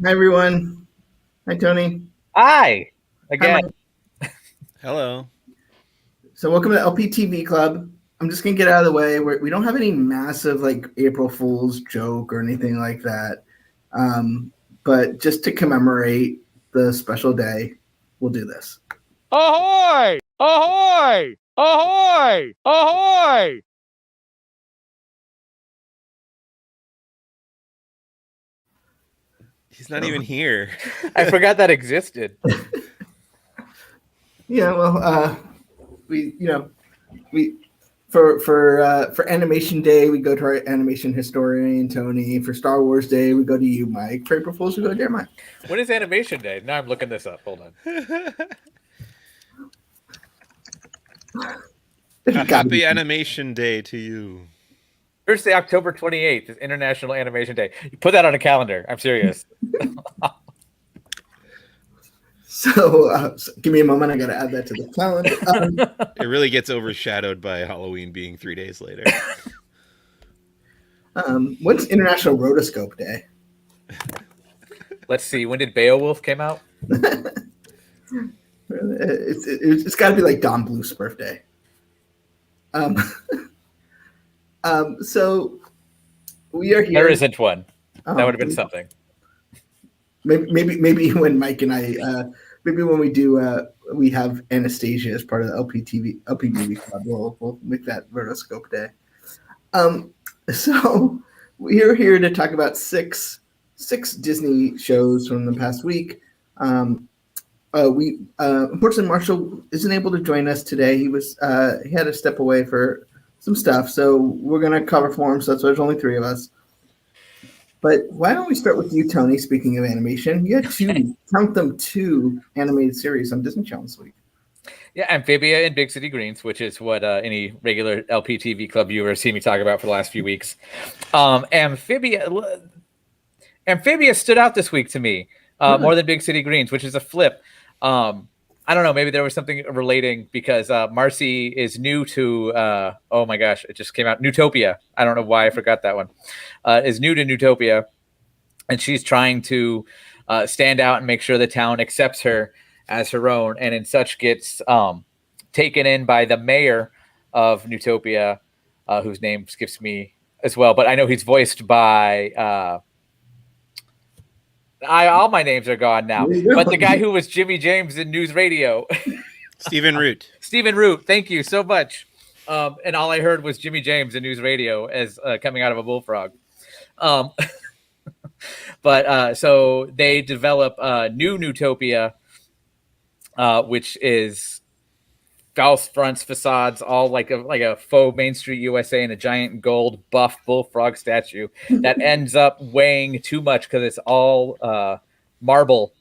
Hi, everyone. Hi, Tony. Hi Hi, again. Mike. Hello. So welcome to LPTV Club. I'm just going to get out of the way. We don't have any massive like April Fool's joke or anything like that. But just to commemorate the special day, we'll do this. Ahoy! Ahoy! Ahoy! Ahoy! He's not even here. I forgot that existed. Yeah, well, we for Animation Day we go to our animation historian Tony. For Star Wars Day we go to you, Mike. For April Fools we go to Jeremiah. When is Animation Day? Now I'm looking this up. Hold on. Happy Animation Day to you. Thursday, October 28th is International Animation Day. You put that on a calendar. I'm serious. So give me a moment. I got to add that to the calendar. It really gets overshadowed by Halloween being 3 days later. When's International Rotoscope Day? Let's see. When did Beowulf came out? It's got to be like Don Bluth's birthday. So we are here. There isn't one. That would have been something. Maybe when Mike and I, maybe when we do, we have Anastasia as part of the LPTV club. We'll make that Rotoscope Day. So we are here to talk about six Disney shows from the past week. Unfortunately, Marshall isn't able to join us today. He had to step away for some stuff, so we're gonna cover for him. So there's only three of us. But why don't we start with you, Tony? Speaking of animation, you had two animated series on Disney Channel this week. Yeah, Amphibia and Big City Greens, which is what any regular LPTV club viewer see me talk about for the last few weeks. Amphibia stood out this week to me more than Big City Greens, which is a flip. I don't know. Maybe there was something relating because Marcy is new to, oh my gosh, it just came out, Newtopia. I don't know why I forgot that one. Is new to Newtopia, and she's trying to stand out and make sure the town accepts her as her own, and in such gets taken in by the mayor of Newtopia, whose name skips me as well. But I know he's voiced by... all my names are gone now, but the guy who was Jimmy James in News Radio. Stephen Root. Stephen Root, thank you so much. And all I heard was Jimmy James in News Radio as coming out of a bullfrog. But so they develop new Newtopia, which is false fronts, facades, all like a faux Main Street USA and a giant gold buff bullfrog statue that ends up weighing too much because it's all marble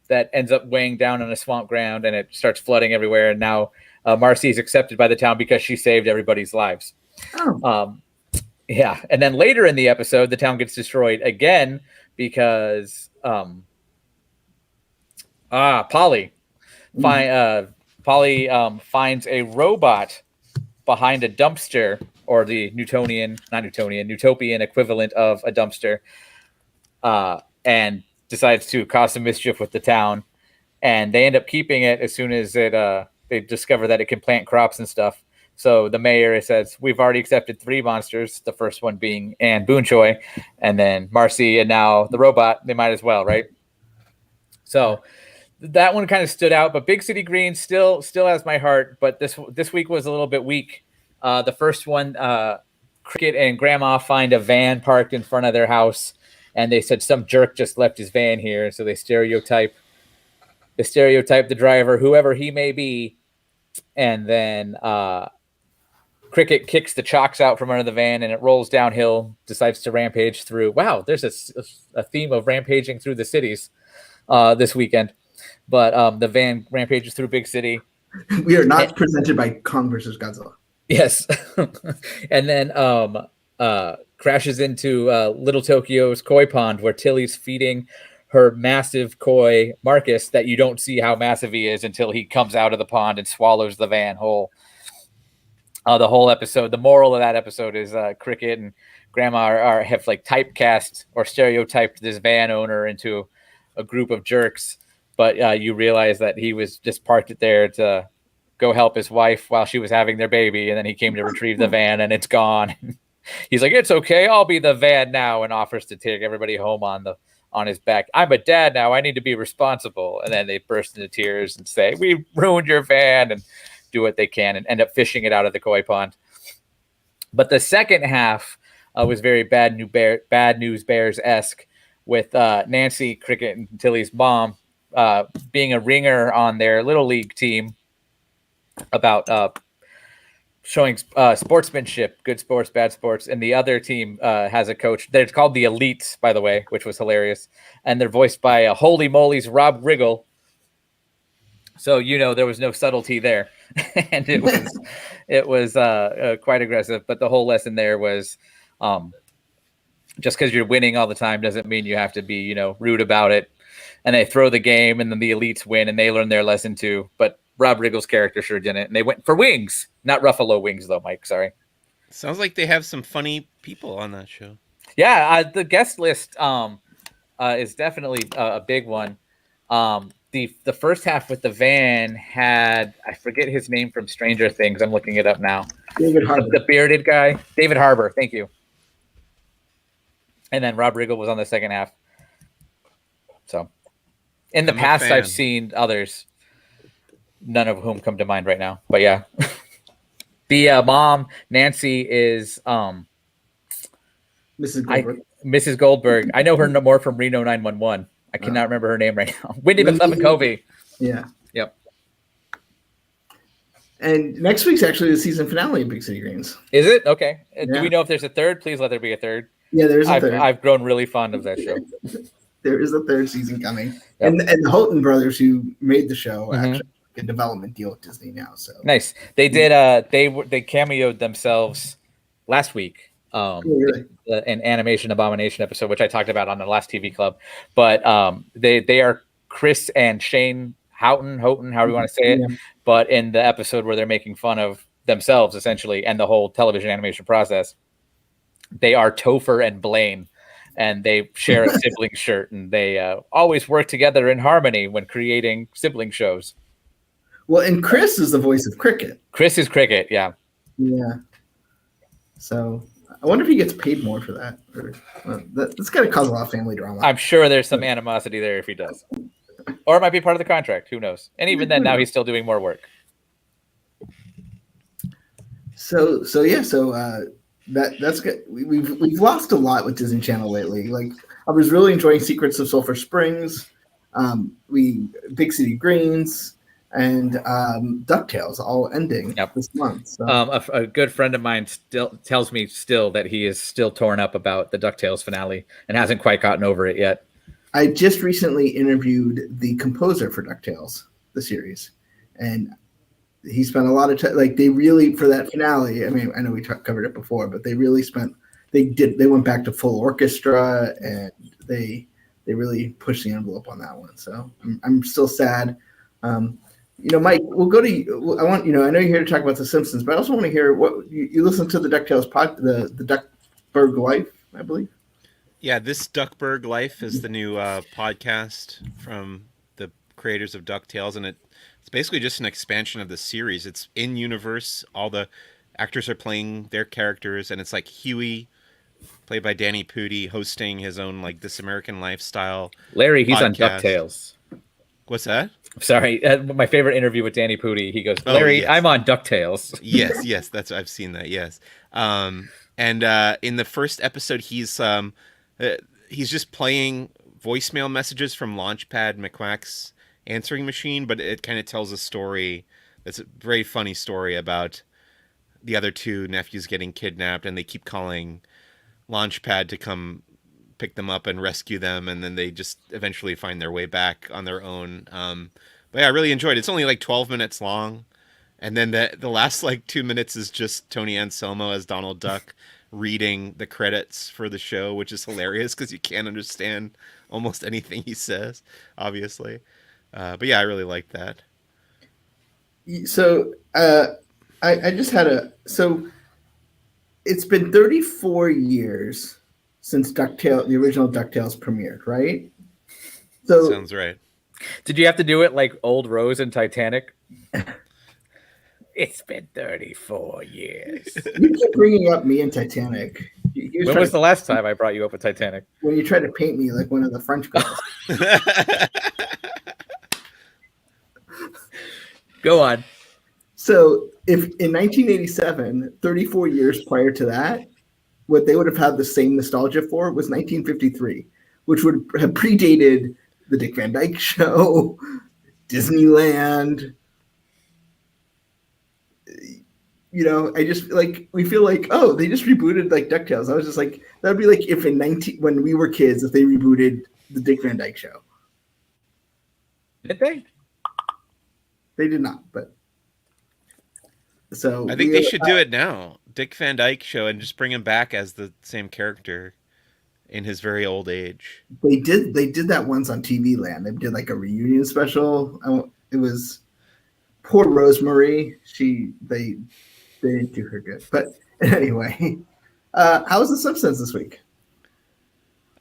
that ends up weighing down on a swamp ground, and it starts flooding everywhere. And now Marcy is accepted by the town because she saved everybody's lives. Yeah. And then later in the episode, the town gets destroyed again because Polly finds a robot behind a dumpster, or the Newtopian equivalent of a dumpster, and decides to cause some mischief with the town. And they end up keeping it as soon as they discover that it can plant crops and stuff. So the mayor says, we've already accepted 3 monsters, the first one being Anne Boonchoy, and then Marcy, and now the robot. They might as well, right? So that one kind of stood out, but Big City Greens still has my heart. But this week was a little bit weak. The first one, Cricket and Grandma find a van parked in front of their house, and they said some jerk just left his van here. So they stereotype the driver, whoever he may be, and then Cricket kicks the chocks out from under the van, and it rolls downhill. Decides to rampage through. Wow, there's a theme of rampaging through the cities this weekend. But the van rampages through Big City. We are not presented by Kong versus Godzilla. Yes. And then crashes into Little Tokyo's koi pond, where Tilly's feeding her massive koi, Marcus, that you don't see how massive he is until he comes out of the pond and swallows the van whole. The whole episode, the moral of that episode is Cricket and Grandma have like typecast or stereotyped this van owner into a group of jerks, but you realize that he was just parked it there to go help his wife while she was having their baby, and then he came to retrieve the van, and it's gone. He's like, "It's okay, I'll be the van now," and offers to take everybody home on his back. "I'm a dad now, I need to be responsible." And then they burst into tears and say, "We ruined your van," and do what they can and end up fishing it out of the koi pond. But the second half was very Bad News Bears-esque, with Nancy Cricket and Tilly's mom being a ringer on their little league team about showing sportsmanship, good sports, bad sports. And the other team has a coach. They're called the Elites, by the way, which was hilarious. And they're voiced by Holy Moly's Rob Riggle. So, there was no subtlety there. And it was quite aggressive. But the whole lesson there was just because you're winning all the time doesn't mean you have to be, rude about it. And they throw the game, and then the Elites win, and they learn their lesson too. But Rob Riggle's character sure didn't. And they went for wings, not Ruffalo wings, though, Mike. Sorry. Sounds like they have some funny people on that show. Yeah, the guest list is definitely a big one. The first half with the van had, I forget his name from Stranger Things. I'm looking it up now. David Harbour. The bearded guy. David Harbour. Thank you. And then Rob Riggle was on the second half. So, in the past, I've seen others, none of whom come to mind right now. But yeah, the mom, Nancy, is Mrs. Goldberg. Mrs. Goldberg. I know her no more from Reno 911. I cannot remember her name right now. Wendy McClellan-Covey. Yeah. Yep. And next week's actually the season finale of Big City Greens. Is it? Okay. Yeah. Do we know if there's a third? Please let there be a third. Yeah, there's a third. I've grown really fond of that show. There is a third season coming. Yep. And the Houghton brothers, who made the show, actually a development deal with Disney now. So nice. They did. They cameoed themselves last week. Really? An animation abomination episode, which I talked about on the last TV Club. But they are Chris and Shane Houghton, however you want to say it. Yeah. But in the episode where they're making fun of themselves, essentially, and the whole television animation process, they are Topher and Blaine, and they share a sibling shirt, and they always work together in harmony when creating sibling shows. Well, and Chris is the voice of Cricket. Chris is Cricket, yeah. Yeah. So I wonder if he gets paid more for that. That's got to cause a lot of family drama. I'm sure there's some animosity there if he does. Or it might be part of the contract. Who knows? And even then, now he's still doing more work. So that's good. We've lost a lot with Disney Channel lately. Like, I was really enjoying Secrets of Sulphur Springs, Big City Greens, and DuckTales all ending this month. So. A good friend of mine still tells me that he is still torn up about the DuckTales finale and hasn't quite gotten over it yet. I just recently interviewed the composer for DuckTales, the series, and he spent a lot of time. Like, they really, for that finale, I mean, I know we covered it before, but they really they went back to full orchestra, and they really pushed the envelope on that one. So I'm still sad. Mike, we'll go to you. I know you're here to talk about The Simpsons, but I also want to hear what you listen to the DuckTales the Duckburg Life, I believe. Yeah, This Duckburg Life is the new podcast from the creators of DuckTales, and it's basically just an expansion of the series. It's in universe. All the actors are playing their characters, and it's like Huey, played by Danny Pudi, hosting his own like This American Lifestyle. Larry, he's podcast. on DuckTales. What's that? Sorry, my favorite interview with Danny Pudi. He goes, "Larry, yes. I'm on DuckTales." yes, that's I've seen that. Yes, and in the first episode, he's just playing voicemail messages from Launchpad McQuack's answering machine, but it kind of tells a story. It's a very funny story about the other two nephews getting kidnapped, and they keep calling Launchpad to come pick them up and rescue them, and then they just eventually find their way back on their own. But yeah, I really enjoyed it. It's only like 12 minutes long, and then the last like 2 minutes is just Tony Anselmo as Donald Duck reading the credits for the show, which is hilarious because you can't understand almost anything he says, obviously. But yeah, I really like that. So I just had so it's been 34 years since the original DuckTales premiered, right? So Sounds right. Did you have to do it like old Rose in Titanic? It's been 34 years. you keep bringing up me and Titanic. He was When trying was to, the last time I brought you up with Titanic? when you tried to paint me like one of the French girls. Go on. So if in 1987, 34 years prior to that, what they would have had the same nostalgia for was 1953, which would have predated the Dick Van Dyke Show, Disneyland. I just like we feel like, oh, they just rebooted like DuckTales. I was just like, that would be like if in 19 when we were kids, if they rebooted the Dick Van Dyke Show. Did they? They did not, but so I think they should do it now. Dick Van Dyke Show, and just bring him back as the same character in his very old age. They did that once on TV Land. They did like a reunion special. It was poor Rosemary. They didn't do her good. But anyway, how was the Simpsons this week?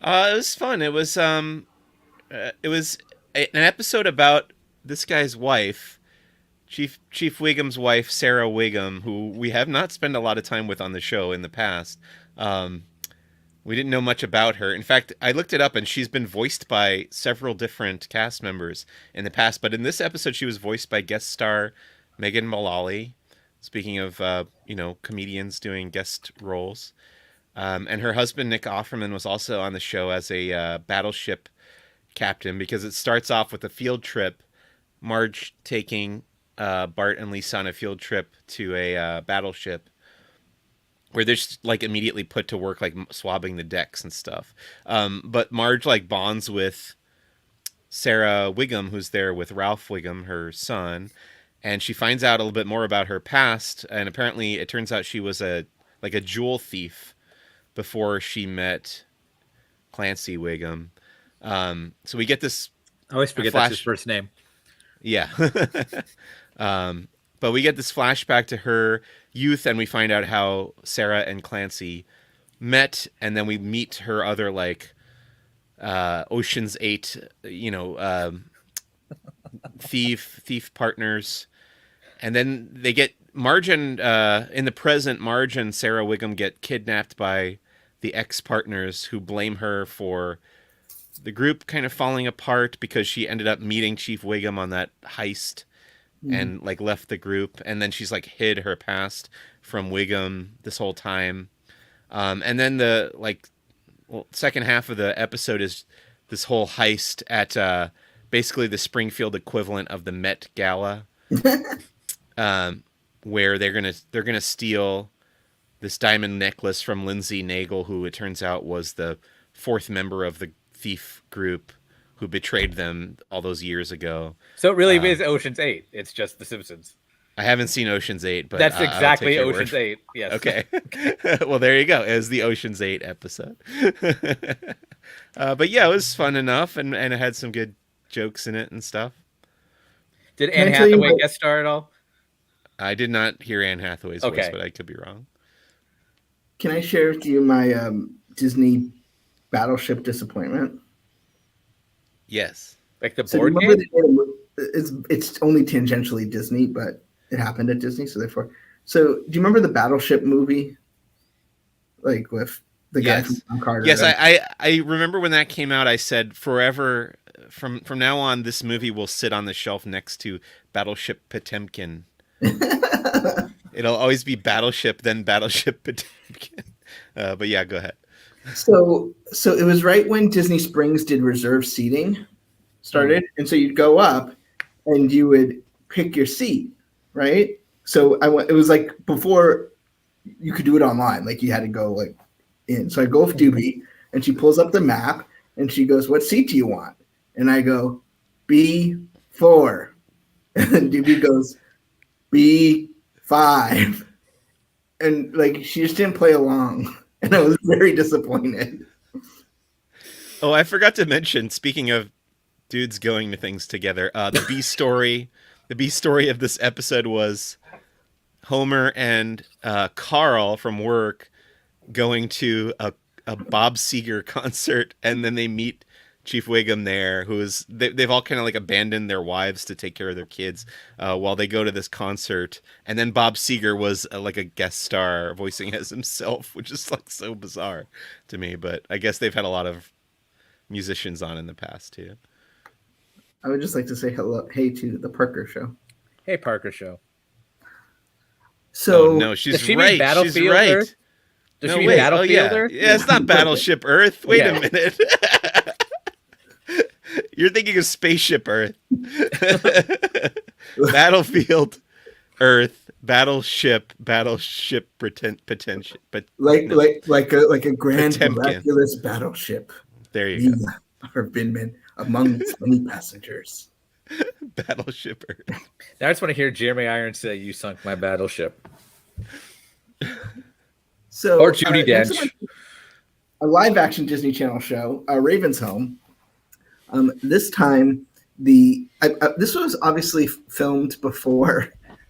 It was fun. It was an episode about this guy's wife, Chief Wiggum's wife, Sarah Wiggum, who we have not spent a lot of time with on the show in the past. We didn't know much about her. In fact, I looked it up, and she's been voiced by several different cast members in the past. But in this episode, she was voiced by guest star Megan Mullally. Speaking of, comedians doing guest roles. And her husband, Nick Offerman, was also on the show as a battleship captain, because it starts off with a field trip, Marge taking Bart and Lisa on a field trip to a battleship, where they're just like immediately put to work, like swabbing the decks and stuff. But Marge like bonds with Sarah Wiggum, who's there with Ralph Wiggum, her son, and she finds out a little bit more about her past. And apparently, it turns out she was a jewel thief before she met Clancy Wiggum. So we get this. I always forget that's his first name. Yeah. But we get this flashback to her youth, and we find out how Sarah and Clancy met, and then we meet her other Ocean's 8, thief partners. And then they get Marge and in the present, Marge and Sarah Wiggum get kidnapped by the ex-partners, who blame her for the group kind of falling apart because she ended up meeting Chief Wiggum on that heist and left the group. And then she's hid her past from Wiggum this whole time. And then the second half of the episode is this whole heist at basically the Springfield equivalent of the Met Gala, where they're gonna steal this diamond necklace from Lindsay Nagel, who it turns out was the fourth member of the thief group who betrayed them all those years ago. So it really is Ocean's 8. It's just The Simpsons. I haven't seen Ocean's 8, but that's exactly Ocean's 8. Yes. Okay. Well, there you go. It was the Ocean's 8 episode. But yeah, it was fun enough, and it had some good jokes in it and stuff. Did Anne Hathaway guest star at all? I did not hear Anne Hathaway's voice, but I could be wrong. Can I share with you my Disney Battleship disappointment? Yes. Like the board game? It's only tangentially Disney, but it happened at Disney, so therefore. So, do you remember the Battleship movie? With the guy from John Carter? Yes, I remember when that came out. I said forever from now on, this movie will sit on the shelf next to Battleship Potemkin. It'll always be Battleship, then Battleship Potemkin. But yeah, go ahead. So it was right when Disney Springs did reserve seating started, and so you'd go up and you would pick your seat, right? So it was before you could do it online, you had to go in. So I go with Doobie, and she pulls up the map, and she goes, "What seat do you want?" And I go, "B4," and Doobie goes, "B5," and she just didn't play along. And I was very disappointed. Oh, I forgot to mention, speaking of dudes going to things together, the B story of this episode was Homer and Carl from work going to a Bob Seger concert, and then they meet Chief Wiggum there, they've all kind of like abandoned their wives to take care of their kids while they go to this concert. And then Bob Seger was like a guest star voicing as himself, which is like so bizarre to me. But I guess they've had a lot of musicians on in the past too. I would just like to say hey to the Parker Show. Hey, Parker Show. So no, she's does she right. mean Battlefield She's right. Earth? Does she mean wait. Battlefield yeah. Earth? Yeah, it's not Battleship Earth. Wait Yeah. a minute. You're thinking of Spaceship Earth. Battlefield Earth, potential. But like no. like a grand Potemkin. miraculous battleship. There you go. Have been among its many passengers. Battleship Earth. Now I just want to hear Jeremy Irons say, "You sunk my battleship," So, or Judi next Dench. up, a live-action Disney Channel show, Raven's Home. This time, this was obviously filmed before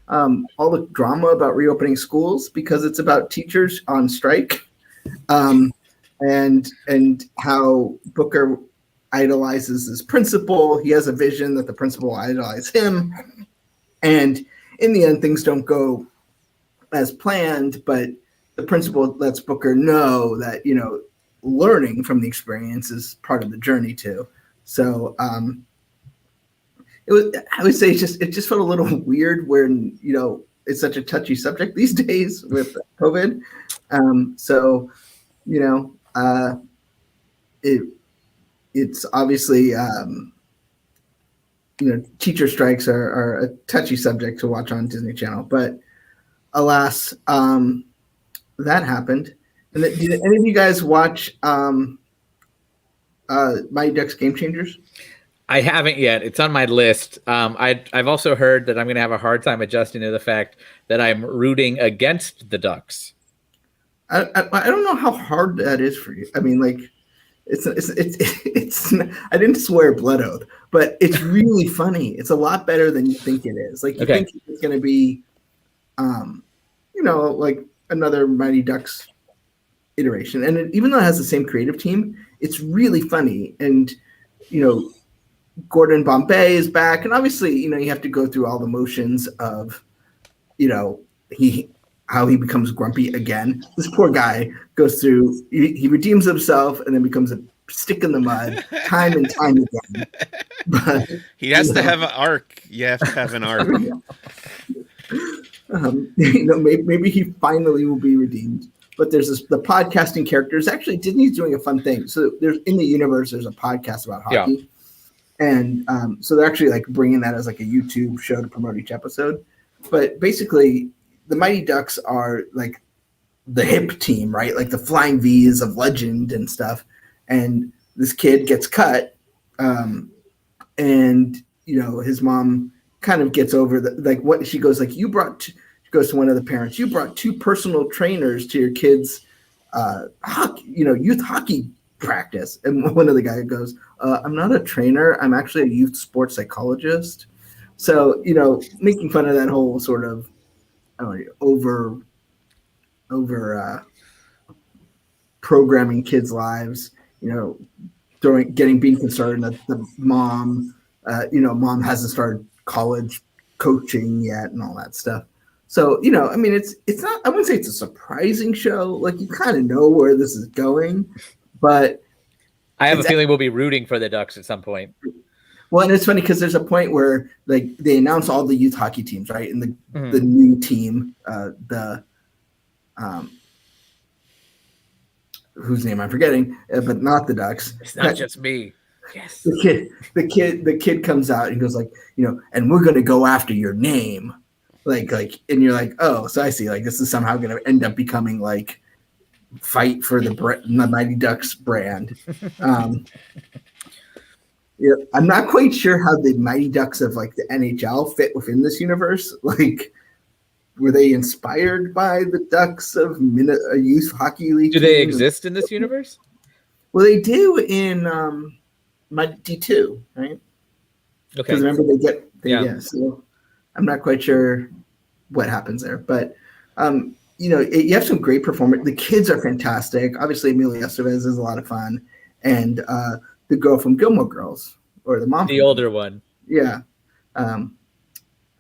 all the drama about reopening schools because it's about teachers on strike, and how Booker idolizes his principal. He has a vision that the principal idolizes him, and in the end, things don't go as planned. But the principal lets Booker know that learning from the experience is part of the journey too. So it was. I would say it just felt a little weird when it's such a touchy subject these days with COVID. It's obviously teacher strikes are a touchy subject to watch on Disney Channel, but alas, that happened. And did any of you guys watch Mighty Ducks Game Changers? I haven't yet. It's on my list. I've also heard that I'm going to have a hard time adjusting to the fact that I'm rooting against the Ducks. I don't know how hard that is for you. I mean, like, it's I didn't swear blood oath, but it's really funny. It's a lot better than you think it is. Like, you think it's going to be, like another Mighty Ducks iteration. And even though it has the same creative team, it's really funny. And, Gordon Bombay is back. And obviously, you have to go through all the motions of, how he becomes grumpy again. This poor guy goes through, he redeems himself and then becomes a stick in the mud time and time again. But he has to have an arc. You have to have an arc. Maybe he finally will be redeemed. But there's the podcasting characters. Actually, Disney's doing a fun thing. So there's in the universe, there's a podcast about hockey. Yeah. And so they're actually like bringing that as like a YouTube show to promote each episode. But basically, the Mighty Ducks are like the hip team, right? Like the Flying V's of legend and stuff. And this kid gets cut. And, his mom kind of gets over what she goes like, she goes to one of the parents, you brought 2 personal trainers to your kids' hockey, youth hockey practice. And one of the guys goes, I'm not a trainer. I'm actually a youth sports psychologist. So, making fun of that whole sort of, over programming kids' lives, being concerned that the mom, mom hasn't started college coaching yet and all that stuff. So, it's not, I wouldn't say it's a surprising show. Like, you kind of know where this is going, but I have a feeling we'll be rooting for the Ducks at some point. Well, and it's funny because there's a point where like they announce all the youth hockey teams, right? And the new team, whose name I'm forgetting, but not the Ducks. It's not just me. Yes. The kid comes out and goes like, and we're gonna go after your name, like, and you're like, oh, so I see, like this is somehow gonna end up becoming like fight for the Mighty Ducks brand. Yeah, I'm not quite sure how the Mighty Ducks of like the NHL fit within this universe. Like, were they inspired by the Ducks of a youth hockey league? Do they exist in this universe? Well, they do in Mighty D2, right? Okay. Because remember yeah. So I'm not quite sure what happens there, but you have some great performance. The kids are fantastic. Obviously, Emilio Estevez is a lot of fun, and the girl from Gilmore Girls, or the mom. The older one. Yeah. Lauren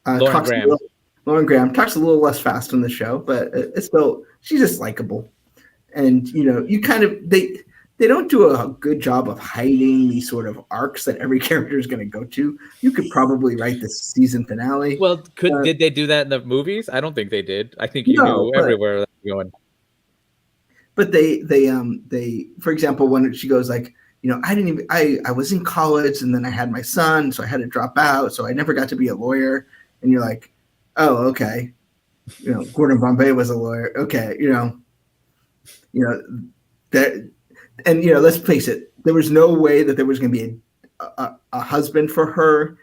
Graham. Lauren Graham talks a little less fast on the show, but it's still, she's just likable. And, you kind of, they don't do a good job of hiding these sort of arcs that every character is going to go to. You could probably write the season finale. Well, did they do that in the movies? I don't think they did. I think you knew everywhere that was going. But they for example, when she goes like, I was in college and then I had my son, so I had to drop out, so I never got to be a lawyer. And you're like, oh, okay. Gordon Bombay was a lawyer. Okay, that, and let's face it, there was no way that there was going to be a husband for her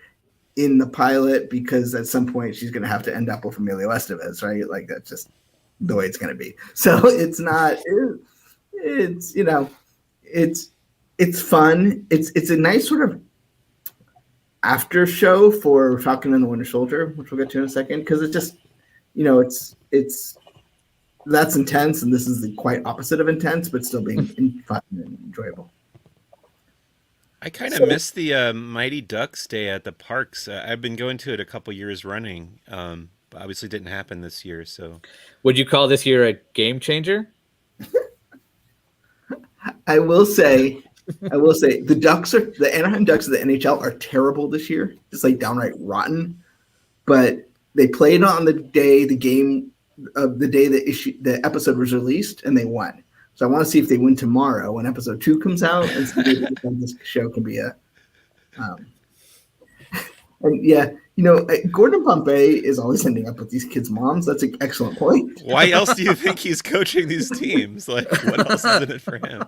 in the pilot, because at some point she's going to have to end up with Emilio Estevez, right? Like, that's just the way it's going to be. So it's not. It's fun. It's a nice sort of after show for Falcon and the Winter Soldier, which we'll get to in a second, because it's just, it's that's intense, and this is the quite opposite of intense, but still being fun and enjoyable. I kind of miss the Mighty Ducks Day at the parks. I've been going to it a couple years running, but obviously didn't happen this year. So, would you call this year a game changer? I will say the Anaheim Ducks of the NHL are terrible this year. It's like downright rotten. But they played on the day the episode was released, and they won. So I want to see if they win tomorrow when episode 2 comes out, and see if this show can be a. And yeah, Gordon Bombay is always ending up with these kids' moms. That's an excellent point. Why else do you think he's coaching these teams? Like, what else is in it for him?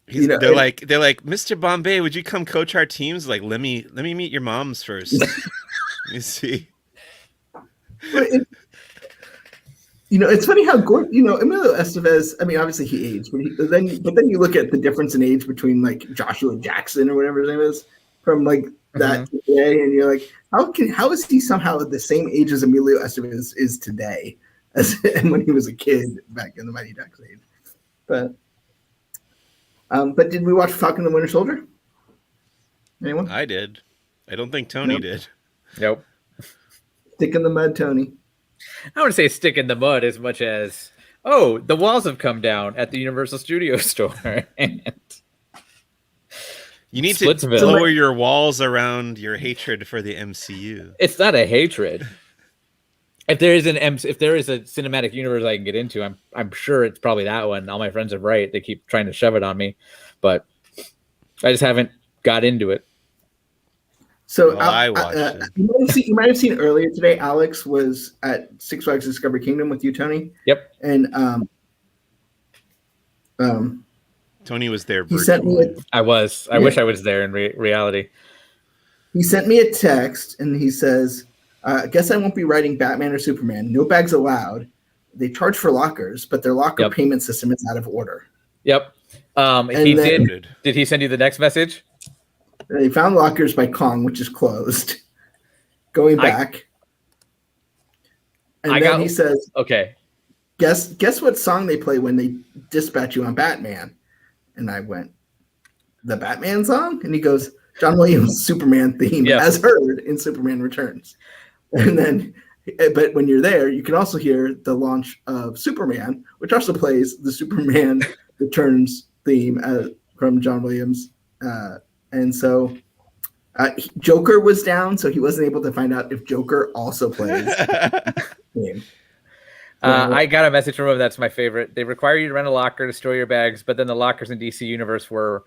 They're like, Mr. Bombay, would you come coach our teams? Like, let me meet your moms first. Let me see. It's funny how Gordon, Emilio Estevez, I mean, obviously he aged, but then you look at the difference in age between like Joshua Jackson or whatever his name is from like that today, and you're like, how is he somehow the same age as Emilio Estevez is today, and when he was a kid back in the Mighty Ducks age? But did we watch Falcon and the Winter Soldier? Anyone? I did. I don't think Tony did. Nope. Stick in the mud, Tony. I wouldn't say stick in the mud as much as, the walls have come down at the Universal Studio store. And you need to lower your walls around your hatred for the MCU. It's not a hatred. If there is a cinematic universe I can get into, I'm sure it's probably that one. All my friends are right. They keep trying to shove it on me, but I just haven't got into it. So I watched it. You might have seen earlier today, Alex was at Six Flags Discovery Kingdom with you, Tony. Yep. And Tony was there. He sent me I wish I was there in reality. He sent me a text, and he says, I guess I won't be writing Batman or Superman. No bags allowed. They charge for lockers, but their locker payment system is out of order. Yep. Did he send you the next message? They found lockers by Kong, which is closed. Going back. He says, okay, guess what song they play when they dispatch you on Batman? And I went, the Batman song? And he goes, John Williams' Superman theme, as heard in Superman Returns. And then, but when you're there, you can also hear the launch of Superman, which also plays the Superman Returns theme from John Williams. And so Joker was down, so he wasn't able to find out if Joker also plays. I got a message from him that's my favorite. They require you to rent a locker to store your bags, but then the lockers in DC Universe were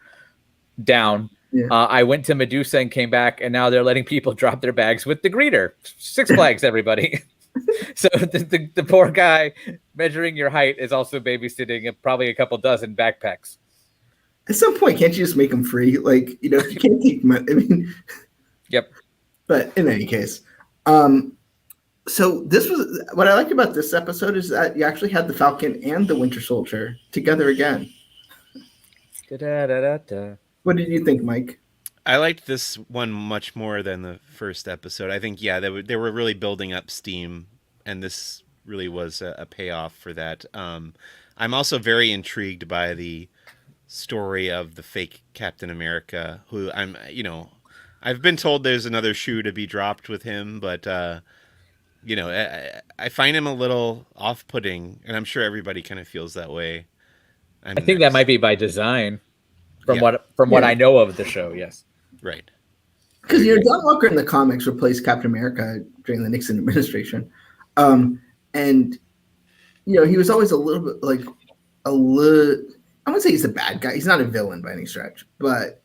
down. Yeah. I went to Medusa and came back, and now they're letting people drop their bags with the greeter. Six Flags, everybody. So the poor guy measuring your height is also babysitting probably a couple dozen backpacks. At some point, can't you just make them free? Like, you can't take money. I mean, yep. But in any case, so this was what I like about this episode is that you actually had the Falcon and the Winter Soldier together again. Da-da-da-da-da. What did you think, Mike? I liked this one much more than the first episode. I think, they were really building up steam, and this really was a payoff for that. I'm also very intrigued by the story of the fake Captain America, who I've been told there's another shoe to be dropped with him, but I find him a little off-putting, and I'm sure everybody kind of feels that way. I I mean, think that might be by design, from Yeah. what I know of the show. Yes. right. Because John Walker in the comics replaced Captain America during the Nixon administration, and he was always a little bit like a little. I wouldn't say he's a bad guy. He's not a villain by any stretch, but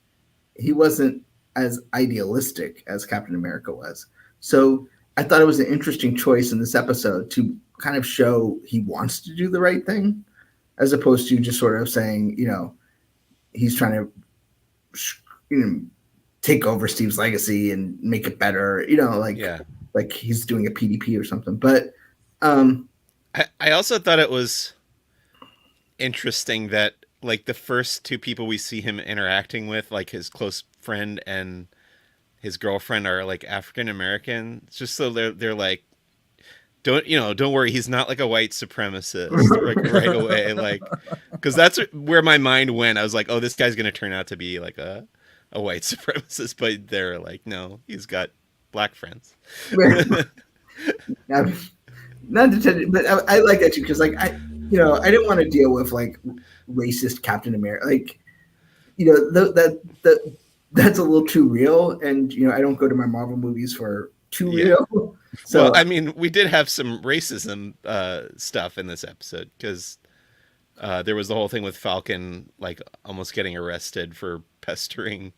he wasn't as idealistic as Captain America was. So I thought it was an interesting choice in this episode to kind of show he wants to do the right thing, as opposed to just sort of saying, he's trying to, take over Steve's legacy and make it better, like he's doing a PDP or something. But I also thought it was interesting that like the first two people we see him interacting with, like his close friend and his girlfriend, are like African American. It's just so they're like, don't worry, he's not like a white supremacist right away, like, because that's where my mind went. I was like, oh, this guy's gonna turn out to be like a white supremacist, but they're like, no, he's got black friends. Not to, but I like that too, because like I didn't want to deal with like racist Captain America, like that's a little too real, and I don't go to my Marvel movies for too real. So well, I mean, we did have some racism stuff in this episode, because there was the whole thing with Falcon like almost getting arrested for pestering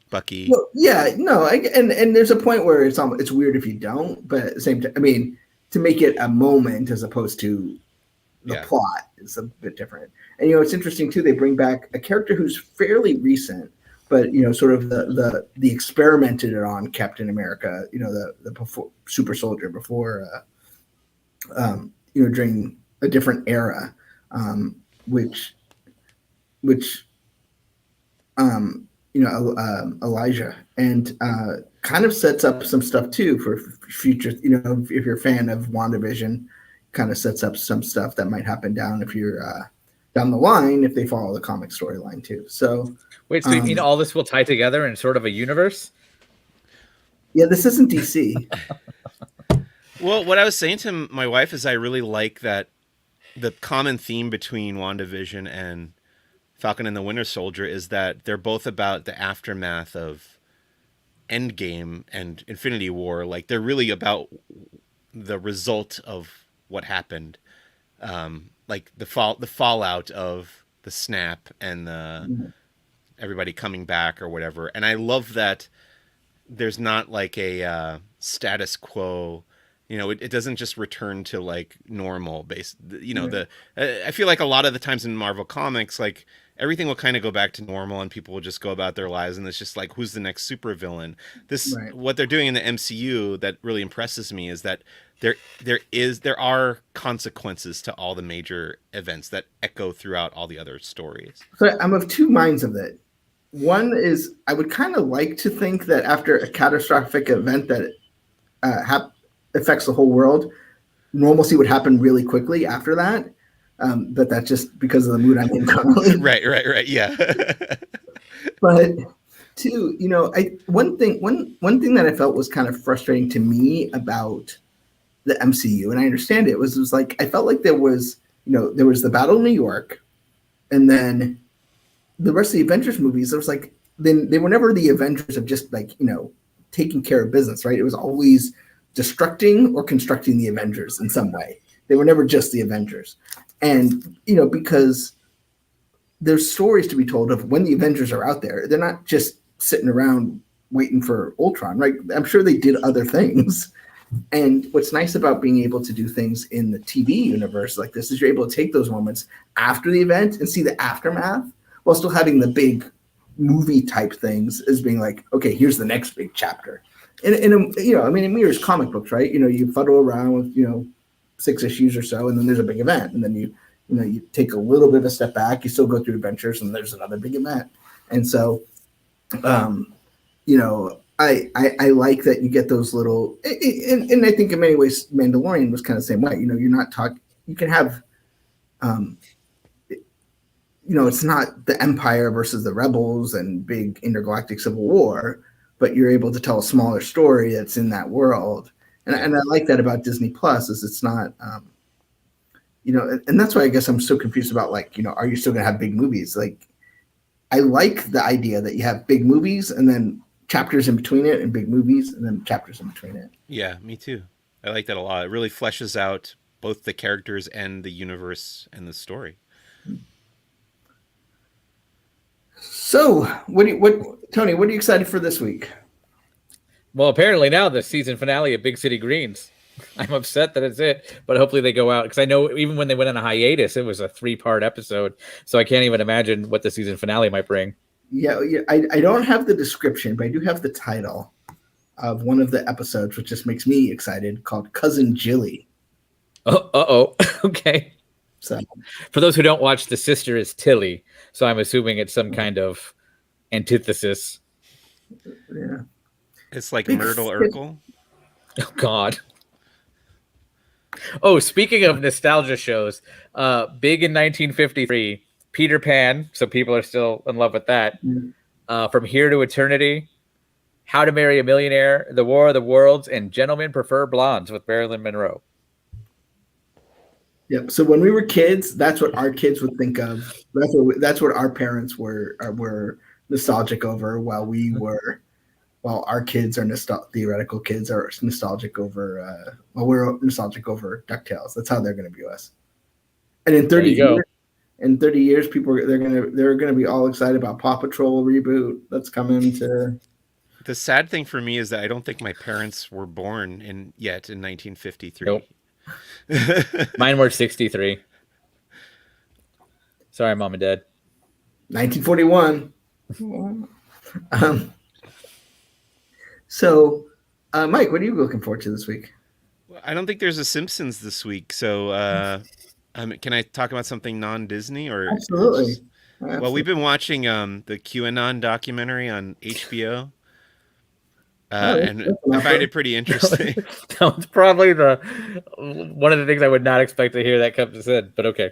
Bucky. Well, and there's a point where it's weird if you don't, but at the same time, I mean, to make it a moment as opposed to the plot is a bit different. And it's interesting too. They bring back a character who's fairly recent, but sort of the experimented on Captain America. The super soldier before, during a different era, which Elijah, and kind of sets up some stuff too for future. If you're a fan of WandaVision, kind of sets up some stuff that might happen down the line if they follow the comic storyline too. So wait, so you mean all this will tie together in sort of a universe? Yeah, this isn't DC. Well, what I was saying to my wife is I really like that the common theme between WandaVision and Falcon and the Winter Soldier is that they're both about the aftermath of Endgame and Infinity War. Like, they're really about the result of what happened, like the fallout of the snap and the everybody coming back or whatever. And I love that there's not like a status quo. It doesn't just return to like normal base. I feel like a lot of the times in Marvel comics, like everything will kind of go back to normal and people will just go about their lives, and it's just like, who's the next supervillain? What they're doing in the MCU that really impresses me is that there are consequences to all the major events that echo throughout all the other stories. So I'm of two minds of it. One is I would kind of like to think that after a catastrophic event that affects the whole world, normalcy would happen really quickly after that. But that's just because of the mood I'm in currently. Right. Yeah. But two, one thing that I felt was kind of frustrating to me about the MCU, and I understand it, was like I felt like there was the Battle of New York, and then the rest of the Avengers movies. There was like then they were never the Avengers of just like taking care of business, right? It was always destructing or constructing the Avengers in some way. They were never just the Avengers. And, because there's stories to be told of when the Avengers are out there. They're not just sitting around waiting for Ultron, right? I'm sure they did other things. And what's nice about being able to do things in the TV universe like this is you're able to take those moments after the event and see the aftermath while still having the big movie type things as being like, okay, here's the next big chapter. And it mirrors comic books, right? You fuddle around with, 6 issues or so, and then there's a big event, and then you take a little bit of a step back, you still go through adventures, and there's another big event. And so I like that you get those little, and I think in many ways Mandalorian was kind of the same way. You're not talking. You can have, it's not the Empire versus the Rebels and big intergalactic civil war, but you're able to tell a smaller story that's in that world, and I like that about Disney Plus is it's not, and that's why I guess I'm so confused about are you still gonna have big movies? Like, I like the idea that you have big movies and then chapters in between it, and big movies and then chapters in between it. Yeah, me too. I like that a lot. It really fleshes out both the characters and the universe and the story. So, Tony? What are you excited for this week? Well, apparently now the season finale of Big City Greens. I'm upset that it's it, but hopefully they go out because I know even when they went on a hiatus, it was a 3-part episode, so I can't even imagine what the season finale might bring. Yeah, I don't have the description, but I do have the title of one of the episodes, which just makes me excited, called Cousin Jilly. Oh, okay. So, for those who don't watch, the sister is Tilly, so I'm assuming it's some kind of antithesis. Yeah, it's like Myrtle Urkel. Oh God. Oh, speaking of nostalgia shows, big in 1953, Peter Pan. So people are still in love with that. From Here to Eternity, How to Marry a Millionaire, The War of the Worlds, and Gentlemen Prefer Blondes with Marilyn Monroe. Yep. So when we were kids, that's what our kids would think of. That's what our parents were nostalgic over, while our kids are theoretical kids are nostalgic over. We're nostalgic over DuckTales. That's how they're going to view us. And in 30 years, they're gonna be all excited about Paw Patrol reboot that's coming to. The sad thing for me is that I don't think my parents were born in 1953. Nope. Mine were 63. Sorry, Mom and Dad. 1941. So, Mike, what are you looking forward to this week? I don't think there's a Simpsons this week, so can I talk about something non-Disney or? Absolutely. Well, we've been watching the QAnon documentary on HBO. And I find it pretty interesting. That was probably one of the things I would not expect to hear that come said, but okay.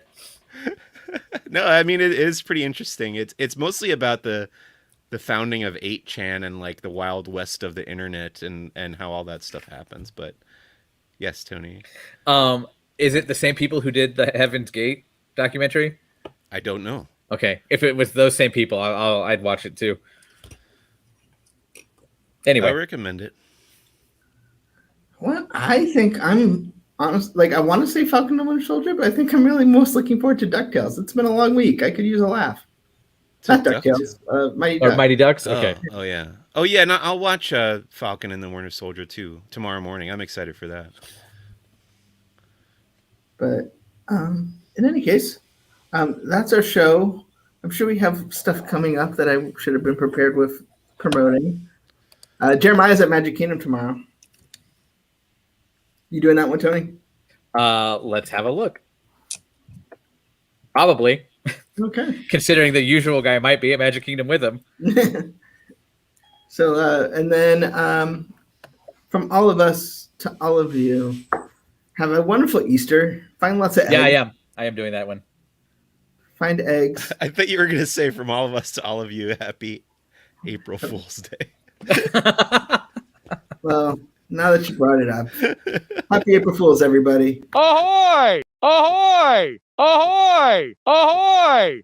No, I mean it is pretty interesting. It's mostly about the founding of 8chan and like the wild west of the internet and how all that stuff happens. But yes, Tony. Is it the same people who did the Heaven's Gate documentary? I don't know. Okay, if it was those same people, I'd watch it too. Anyway, I recommend it. Well, I think I'm honest. Like, I want to say Falcon and Winter Soldier, but I think I'm really most looking forward to DuckTales. It's been a long week. I could use a laugh. Not DuckTales. Mighty Ducks. Okay. Oh yeah. Oh yeah. No, I'll watch Falcon and the Winter Soldier too tomorrow morning. I'm excited for that. But in any case, that's our show. I'm sure we have stuff coming up that I should have been prepared with promoting. Jeremiah's at Magic Kingdom tomorrow. You doing that one, Tony? Let's have a look. Probably. Okay. Considering the usual guy might be at Magic Kingdom with him. So, and then from all of us to all of you, have a wonderful Easter. Find lots of eggs. Yeah, I am doing that one. Find eggs. I bet you were going to say from all of us to all of you, happy April Fool's Day. Well, now that you brought it up, happy April Fools, everybody. Ahoy! Ahoy! Ahoy! Ahoy!